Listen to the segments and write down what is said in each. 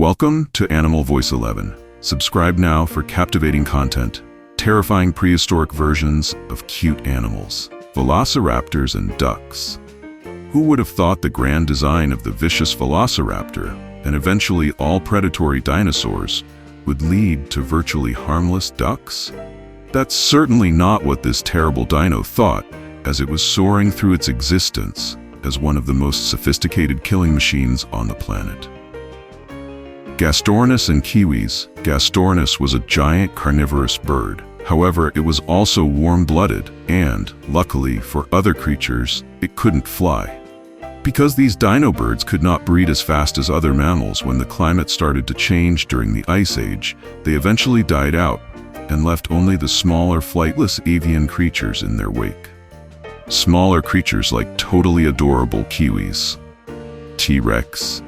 Welcome to Animal Voice 11. Subscribe now for captivating content, terrifying prehistoric versions of cute animals, velociraptors and ducks. Who would have thought the grand design of the vicious velociraptor and eventually all predatory dinosaurs would lead to virtually harmless ducks? That's certainly not what this terrible dino thought as it was soaring through its existence as one of the most sophisticated killing machines on the planet. Gastornis and kiwis. Gastornis was a giant carnivorous bird. However, it was also warm-blooded and, luckily for other creatures, it couldn't fly. Because these dino birds could not breed as fast as other mammals when the climate started to change during the Ice Age, they eventually died out and left only the smaller flightless avian creatures in their wake. Smaller creatures like totally adorable kiwis, T-Rex,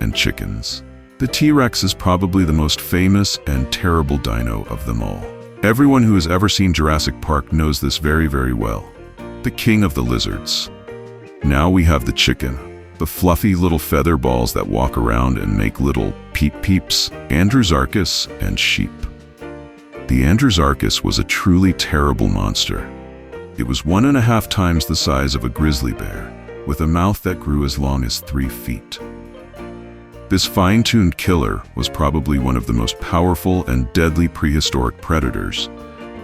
and chickens. The T-Rex is probably the most famous and terrible dino of them all. Everyone who has ever seen Jurassic Park knows this very, very well. The king of the lizards. Now we have the chicken, the fluffy little feather balls that walk around and make little peep-peeps, Andrewsarchus, and sheep. The Andrewsarchus was a truly terrible monster. It was 1.5 times the size of a grizzly bear, with a mouth that grew as long as 3 feet. This fine-tuned killer was probably one of the most powerful and deadly prehistoric predators,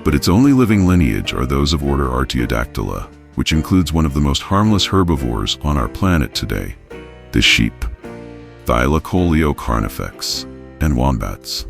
but its only living lineage are those of order Artiodactyla, which includes one of the most harmless herbivores on our planet today, the sheep, Thylacoleo-carnifex, and wombats.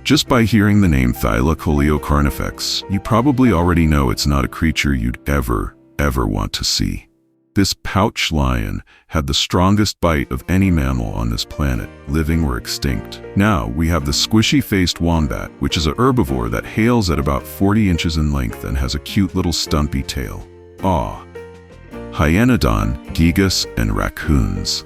Just by hearing the name Thylacoleo-carnifex, you probably already know it's not a creature you'd ever want to see. This pouch lion had the strongest bite of any mammal on this planet, living or extinct. Now we have the squishy-faced wombat, which is a herbivore that hails at about 40 inches in length and has a cute little stumpy tail. Hyenodon, gigas, and raccoons.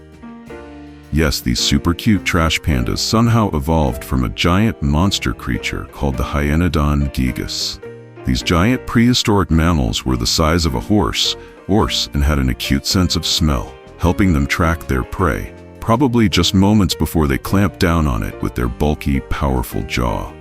Yes, these super cute trash pandas somehow evolved from a giant monster creature called the Hyenodon gigas. These giant prehistoric mammals were the size of a horse, and had an acute sense of smell, helping them track their prey, probably just moments before they clamped down on it with their bulky, powerful jaw.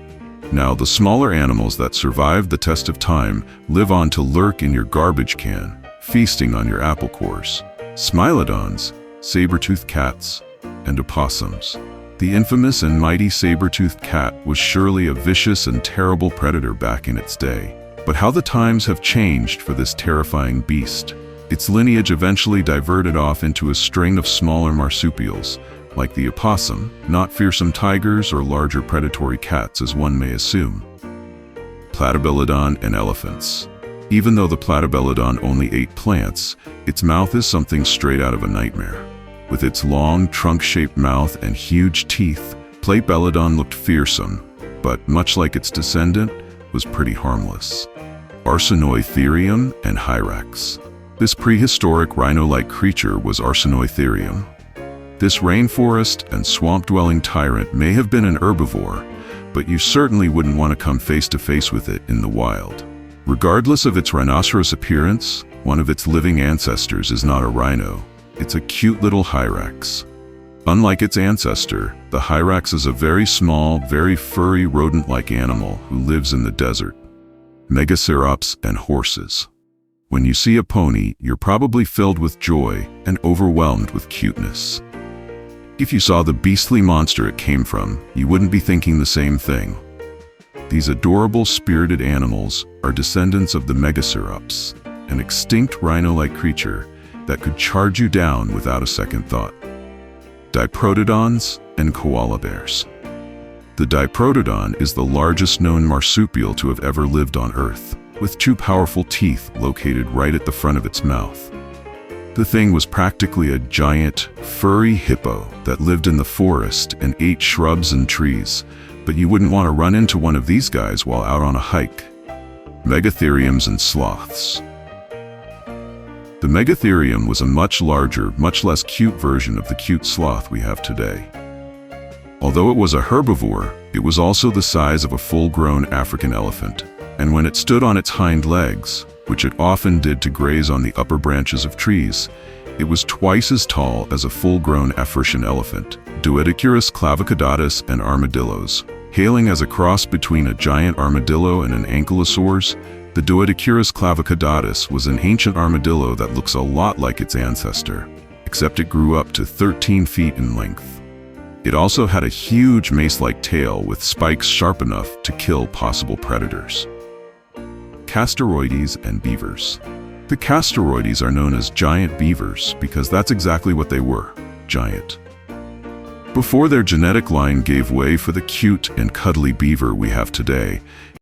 Now, the smaller animals that survived the test of time live on to lurk in your garbage can, feasting on your apple cores. Smilodons, saber-toothed cats, and opossums. The infamous and mighty saber-toothed cat was surely a vicious and terrible predator back in its day. But how the times have changed for this terrifying beast. Its lineage eventually diverted off into a string of smaller marsupials, like the opossum, not fearsome tigers or larger predatory cats as one may assume. Platybelodon and elephants. Even though the Platybelodon only ate plants, its mouth is something straight out of a nightmare. With its long, trunk-shaped mouth and huge teeth, Platybelodon looked fearsome, but much like its descendant, was pretty harmless. Arsinoitherium and hyrax. This prehistoric rhino-like creature was Arsinoitherium. This rainforest and swamp-dwelling tyrant may have been an herbivore, but you certainly wouldn't want to come face-to-face with it in the wild. Regardless of its rhinoceros appearance, one of its living ancestors is not a rhino. It's a cute little hyrax. Unlike its ancestor, the hyrax is a very small, very furry rodent-like animal who lives in the desert. Megacerops and horses. When you see a pony, you're probably filled with joy and overwhelmed with cuteness. If you saw the beastly monster it came from, you wouldn't be thinking the same thing. These adorable spirited animals are descendants of the Megacerops, an extinct rhino-like creature that could charge you down without a second thought. Diprotodons and koala bears. The diprotodon is the largest known marsupial to have ever lived on Earth, with 2 powerful teeth located right at the front of its mouth. The thing was practically a giant, furry hippo that lived in the forest and ate shrubs and trees, but you wouldn't want to run into one of these guys while out on a hike. Megatheriums and sloths. The Megatherium was a much larger, much less cute version of the cute sloth we have today. Although it was a herbivore, it was also the size of a full-grown African elephant, and when it stood on its hind legs, which it often did to graze on the upper branches of trees, It was twice as tall as a full-grown Afrishan elephant, Duodocerus clavicaudatus, and armadillos. Hailing as a cross between a giant armadillo and an ankylosaurus, the Duodocerus clavicaudatus was an ancient armadillo that looks a lot like its ancestor, except it grew up to 13 feet in length. It also had a huge mace-like tail with spikes sharp enough to kill possible predators. Castoroides and beavers. The castoroides are known as giant beavers because that's exactly what they were, giant. Before their genetic line gave way for the cute and cuddly beaver we have today,